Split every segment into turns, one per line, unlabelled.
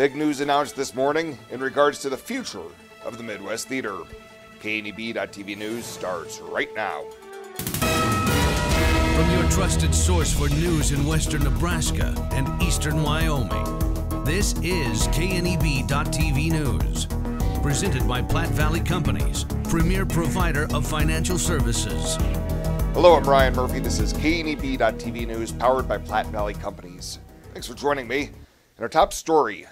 Big news announced this morning in regards to the future of the Midwest Theater. KNEB.TV News starts right now.
From your trusted source for news in western Nebraska and eastern Wyoming, this is KNEB.TV News. Presented by Platte Valley Companies, premier provider of financial services.
Hello, I'm Ryan Murphy. This is KNEB.TV News, powered by Platte Valley Companies. Thanks for joining me. In our top story,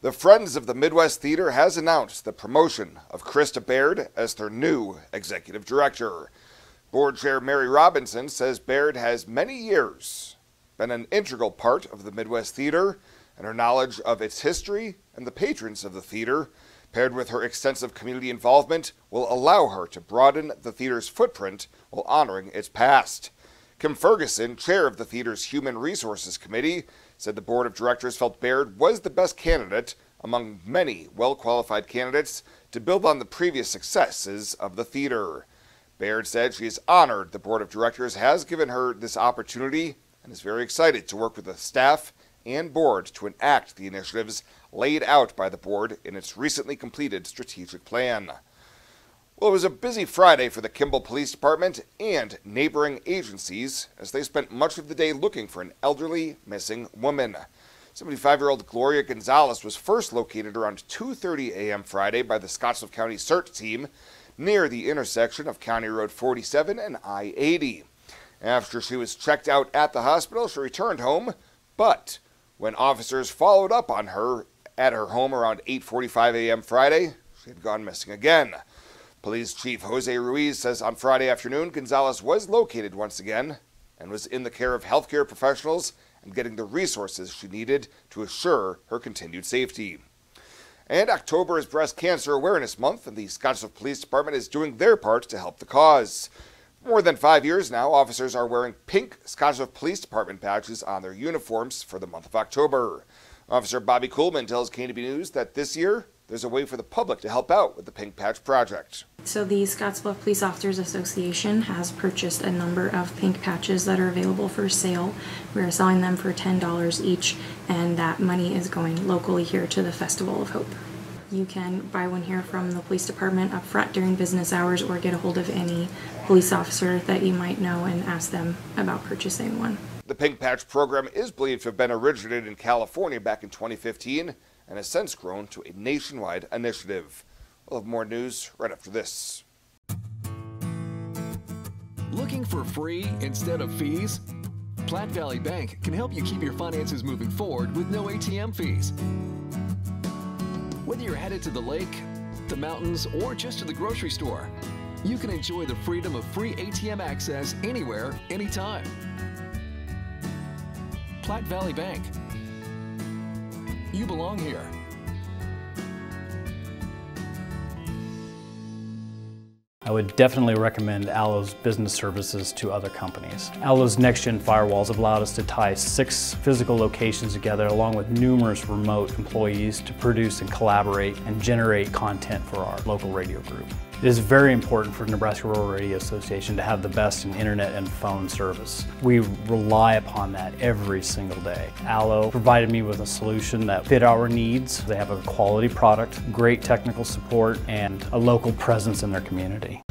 the Friends of the Midwest Theater has announced the promotion of Krista Baird as their new executive director. Board Chair Mary Robinson says Baird has many years been an integral part of the Midwest Theater, and her knowledge of its history and the patrons of the theater, paired with her extensive community involvement, will allow her to broaden the theater's footprint while honoring its past. Kim Ferguson, chair of the theater's Human Resources Committee, said the board of directors felt Baird was the best candidate among many well-qualified candidates to build on the previous successes of the theater. Baird said she is honored the board of directors has given her this opportunity and is very excited to work with the staff and board to enact the initiatives laid out by the board in its recently completed strategic plan. Well, it was a busy Friday for the Kimball Police Department and neighboring agencies as they spent much of the day looking for an elderly missing woman. 75-year-old Gloria Gonzalez was first located around 2:30 a.m. Friday by the Scottsbluff County search team near the intersection of County Road 47 and I-80. After she was checked out at the hospital, she returned home, but when officers followed up on her at her home around 8:45 a.m. Friday, she had gone missing again. Police Chief Jose Ruiz says on Friday afternoon, Gonzalez was located once again and was in the care of healthcare professionals and getting the resources she needed to assure her continued safety. And October is Breast Cancer Awareness Month, and the Scottsbluff Police Department is doing their part to help the cause. For more than 5 years now, officers are wearing pink Scottsbluff Police Department badges on their uniforms for the month of October. Officer Bobby Kuhlman tells KNEB News that this year, there's a way for the public to help out with the Pink Patch Project.
So the Scottsbluff Police Officers Association has purchased a number of pink patches that are available for sale. We are selling them for $10 each, and that money is going locally here to the Festival of Hope. You can buy one here from the police department up front during business hours, or get a hold of any police officer that you might know and ask them about purchasing one.
The Pink Patch program is believed to have been originated in California back in 2015 and has since grown to a nationwide initiative. We'll have more news right after this.
Looking for free instead of fees? Platte Valley Bank can help you keep your finances moving forward with no ATM fees. Whether you're headed to the lake, the mountains, or just to the grocery store, you can enjoy the freedom of free ATM access anywhere, anytime. Platte Valley Bank. You belong here.
I would definitely recommend Allo's business services to other companies. Allo's next-gen firewalls have allowed us to tie 6 physical locations together along with numerous remote employees to produce and collaborate and generate content for our local radio group. It is very important for Nebraska Rural Radio Association to have the best in internet and phone service. We rely upon that every single day. Allo provided me with a solution that fit our needs. They have a quality product, great technical support, and a local presence in their community.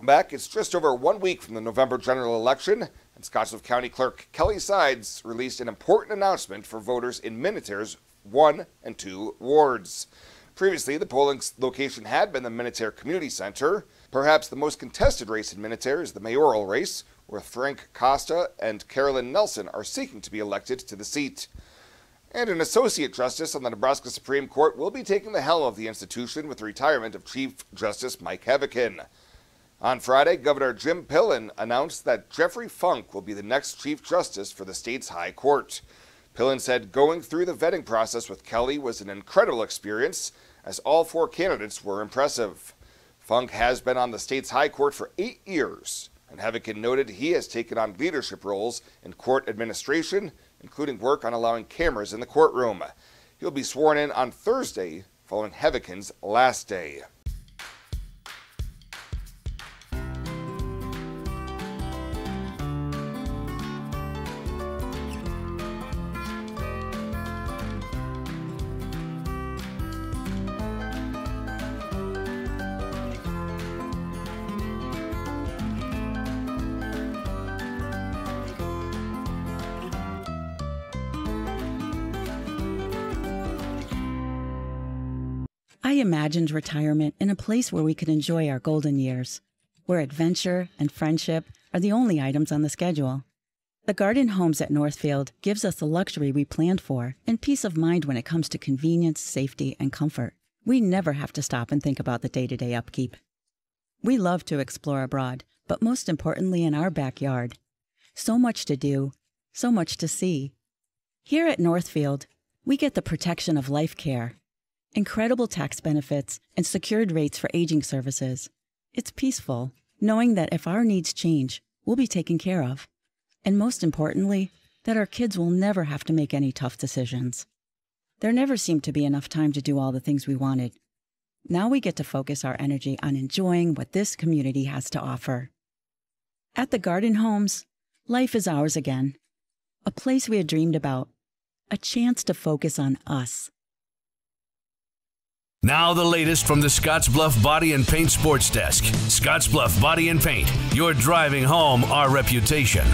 Back. It's just over 1 week from the November general election, and Scottsbluff County Clerk Kelly Sides released an important announcement for voters in Minutair's 1 and 2 wards. Previously, the polling location had been the Minutair Community Center. Perhaps the most contested race in Minutair is the mayoral race, where Frank Costa and Carolyn Nelson are seeking to be elected to the seat. And an associate justice on the Nebraska Supreme Court will be taking the helm of the institution with the retirement of Chief Justice Mike Heavican. On Friday, Governor Jim Pillen announced that Jeffrey Funk will be the next Chief Justice for the state's High Court. Pillen said going through the vetting process with Kelly was an incredible experience, as all 4 candidates were impressive. Funk has been on the state's high court for 8 years, and Heavican noted he has taken on leadership roles in court administration, including work on allowing cameras in the courtroom. He'll be sworn in on Thursday, following Heavican's last day.
I imagined retirement in a place where we could enjoy our golden years, where adventure and friendship are the only items on the schedule. The Garden Homes at Northfield gives us the luxury we planned for and peace of mind when it comes to convenience, safety, and comfort. We never have to stop and think about the day-to-day upkeep. We love to explore abroad, but most importantly in our backyard. So much to do, so much to see. Here at Northfield, we get the protection of life care, incredible tax benefits, and secured rates for aging services. It's peaceful, knowing that if our needs change, we'll be taken care of. And most importantly, that our kids will never have to make any tough decisions. There never seemed to be enough time to do all the things we wanted. Now we get to focus our energy on enjoying what this community has to offer. At the Garden Homes, life is ours again. A place we had dreamed about. A chance to focus on us.
Now the latest from the Scottsbluff Body and Paint Sports Desk. Scottsbluff Body and Paint. You're driving home our reputation.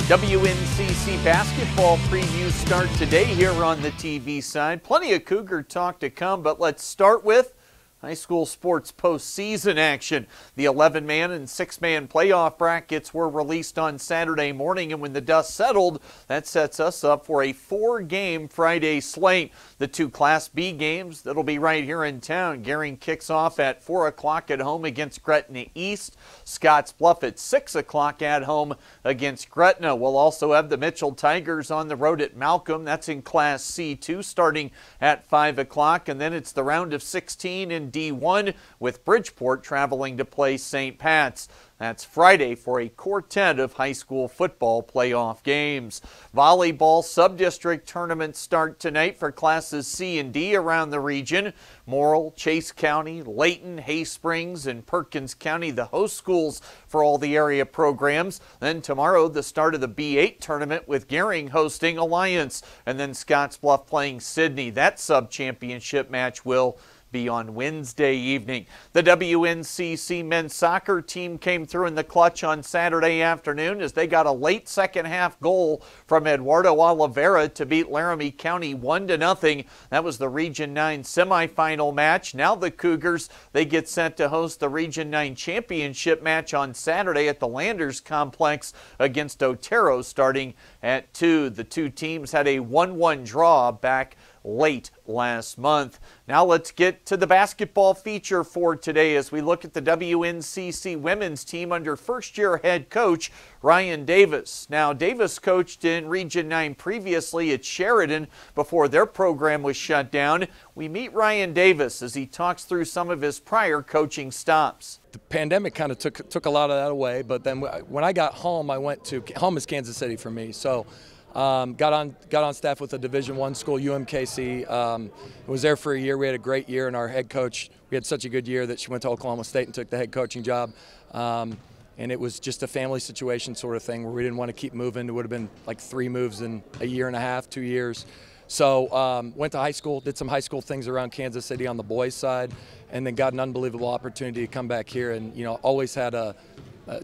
WNCC basketball previews start today here on the TV side. Plenty of Cougar talk to come, but let's start with high school sports postseason action. The 11-man and 6-man playoff brackets were released on Saturday morning, and when the dust settled, that sets us up for a 4-game Friday slate. The 2 Class B games that'll be right here in town. Gering kicks off at 4 o'clock at home against Gretna East. Scottsbluff at 6 o'clock at home against Gretna. We'll also have the Mitchell Tigers on the road at Malcolm. That's in Class C2 starting at 5 o'clock, and then it's the round of 16 in D1 with Bridgeport traveling to play St. Pat's. That's Friday for a quartet of high school football playoff games. Volleyball sub-district tournaments start tonight for classes C and D around the region. Morrill, Chase County, Layton, Hay Springs, and Perkins County, the host schools for all the area programs. Then tomorrow, the start of the B8 tournament with Gering hosting Alliance, and then Scottsbluff playing Sydney. That sub-championship match will be on Wednesday evening. The WNCC men's soccer team came through in the clutch on Saturday afternoon as they got a late second half goal from Eduardo Oliveira to beat Laramie County 1-0. That was the Region 9 semifinal match. Now the Cougars, they get set to host the Region 9 championship match on Saturday at the Landers Complex against Otero starting at 2. The two teams had a 1-1 draw back late last month. Now let's get to the basketball feature for today as we look at the WNCC women's team under first-year head coach Ryan Davis. Now, Davis coached in Region 9 previously at Sheridan before their program was shut down. We meet Ryan Davis as he talks through some of his prior coaching stops.
The pandemic kind of took a lot of that away, but then when I got home, I went to home is Kansas City for me. So got on staff with a Division I school, UMKC. Was there for a year. We had a great year, and our head coach, we had such a good year that she went to Oklahoma State and took the head coaching job. And it was just a family situation sort of thing where we didn't want to keep moving. It would have been like 3 moves in a year and a half, 2 years. So went to high school, did some high school things around Kansas City on the boys' side, and then got an unbelievable opportunity to come back here. And always had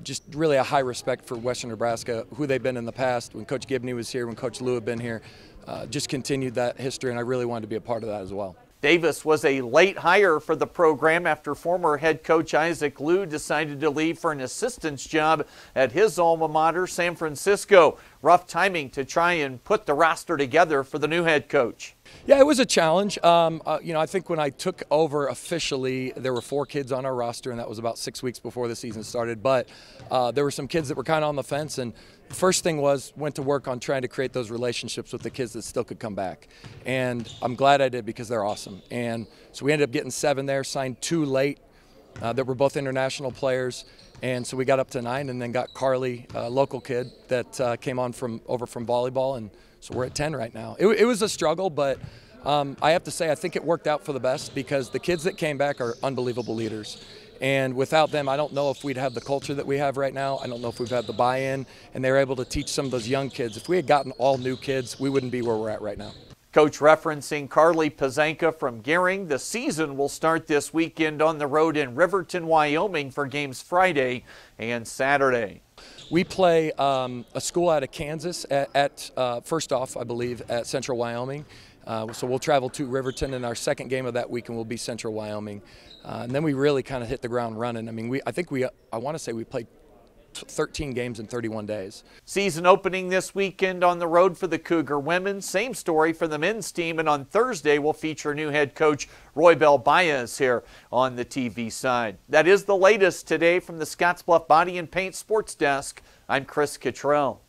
just really a high respect for Western Nebraska, who they've been in the past. When Coach Gibney was here, when Coach Lou had been here, just continued that history, and I really wanted to be a part of that as well.
Davis was a late hire for the program after former head coach Isaac Liu decided to leave for an assistant's job at his alma mater, San Francisco. Rough timing to try and put the roster together for the new head coach.
Yeah, it was a challenge. I think when I took over officially, there were 4 kids on our roster, and that was about 6 weeks before the season started. But there were some kids that were kind of on the fence, and the first thing went to work on trying to create those relationships with the kids that still could come back. And I'm glad I did because they're awesome. And so we ended up getting 7 there, signed 2 late that were both international players. And so we got up to 9 and then got Carly, a local kid that came on over from volleyball. And so we're at 10 right now. It was a struggle, but I have to say I think it worked out for the best because the kids that came back are unbelievable leaders. And without them, I don't know if we'd have the culture that we have right now. I don't know if we've had the buy-in, and they were able to teach some of those young kids. If we had gotten all new kids, we wouldn't be where we're at right now.
Coach referencing Carly Pazanka from Gering. The season will start this weekend on the road in Riverton, Wyoming for games Friday and Saturday.
We play a school out of Kansas at first off, I believe, at Central Wyoming. So we'll travel to Riverton, and our second game of that weekend will be Central Wyoming. And then we really kind of hit the ground running. I mean, I want to say we played 13 games in 31 days.
Season opening this weekend on the road for the Cougar women. Same story for the men's team, and on Thursday we'll feature new head coach Roybal Baez here on the TV side. That is the latest today from the Scottsbluff Body and Paint Sports Desk. I'm Chris Cottrell.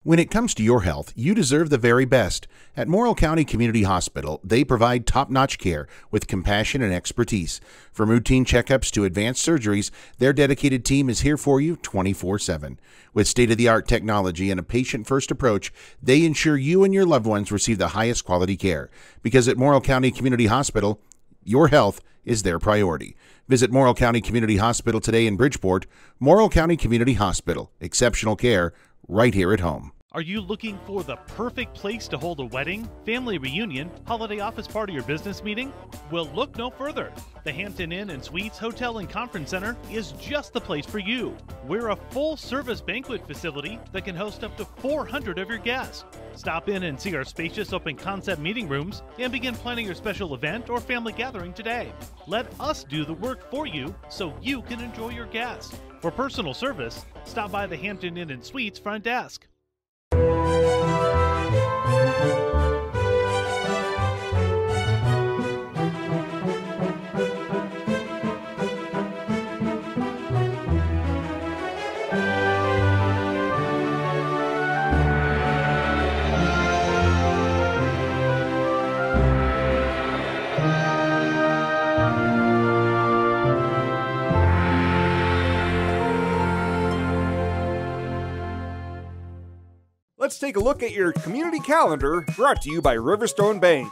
When it comes to your health, you deserve the very best. At Morrill County Community Hospital, they provide top-notch care with compassion and expertise. From routine checkups to advanced surgeries, their dedicated team is here for you 24/7. With state-of-the-art technology and a patient-first approach, they ensure you and your loved ones receive the highest quality care. Because at Morrill County Community Hospital, your health is their priority. Visit Morrill County Community Hospital today in Bridgeport. Morrill County Community Hospital. Exceptional care right here at home.
Are you looking for the perfect place to hold a wedding, family reunion, holiday office party, or business meeting? Well, look no further. The Hampton Inn and Suites Hotel and Conference Center is just the place for you. We're a full-service banquet facility that can host up to 400 of your guests. Stop in and see our spacious open-concept meeting rooms and begin planning your special event or family gathering today. Let us do the work for you so you can enjoy your guests. For personal service, stop by the Hampton Inn and Suites front desk.
Let's take a look at your community calendar, brought to you by Riverstone Bank.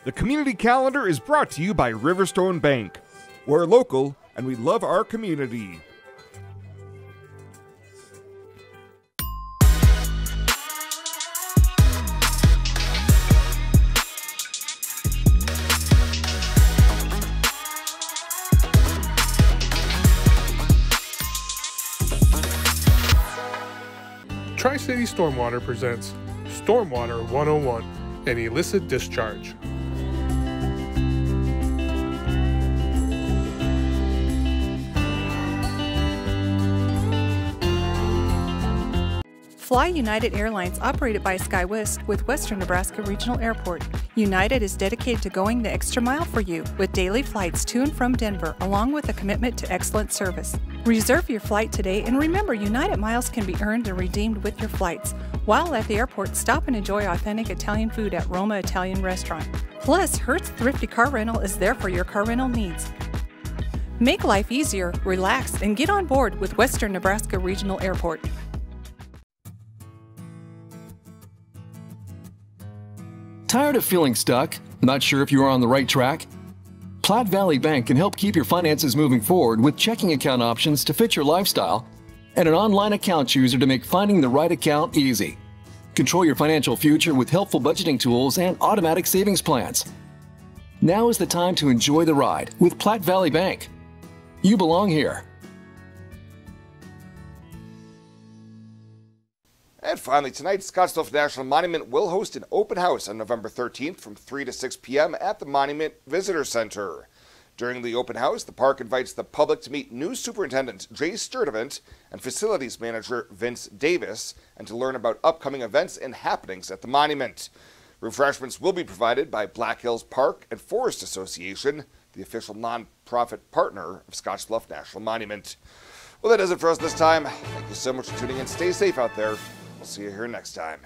The community calendar is brought to you by Riverstone Bank. We're local and we love our community.
Tri-City Stormwater presents Stormwater 101, an illicit discharge.
Fly United Airlines, operated by SkyWest with Western Nebraska Regional Airport. United is dedicated to going the extra mile for you with daily flights to and from Denver, along with a commitment to excellent service. Reserve your flight today, and remember, United miles can be earned and redeemed with your flights. While at the airport, stop and enjoy authentic Italian food at Roma Italian Restaurant. Plus, Hertz Thrifty Car Rental is there for your car rental needs. Make life easier, relax, and get on board with Western Nebraska Regional Airport.
Tired of feeling stuck? Not sure if you are on the right track? Platte Valley Bank can help keep your finances moving forward with checking account options to fit your lifestyle and an online account chooser to make finding the right account easy. Control your financial future with helpful budgeting tools and automatic savings plans. Now is the time to enjoy the ride with Platte Valley Bank. You belong here.
And finally, tonight, Scottsbluff National Monument will host an open house on November 13th from 3 to 6 p.m. at the Monument Visitor Center. During the open house, the park invites the public to meet new Superintendent Jay Sturdivant and Facilities Manager Vince Davis, and to learn about upcoming events and happenings at the monument. Refreshments will be provided by Black Hills Park and Forest Association, the official nonprofit partner of Scottsbluff National Monument. Well, that does it for us this time. Thank you so much for tuning in. Stay safe out there. We'll see you here next time.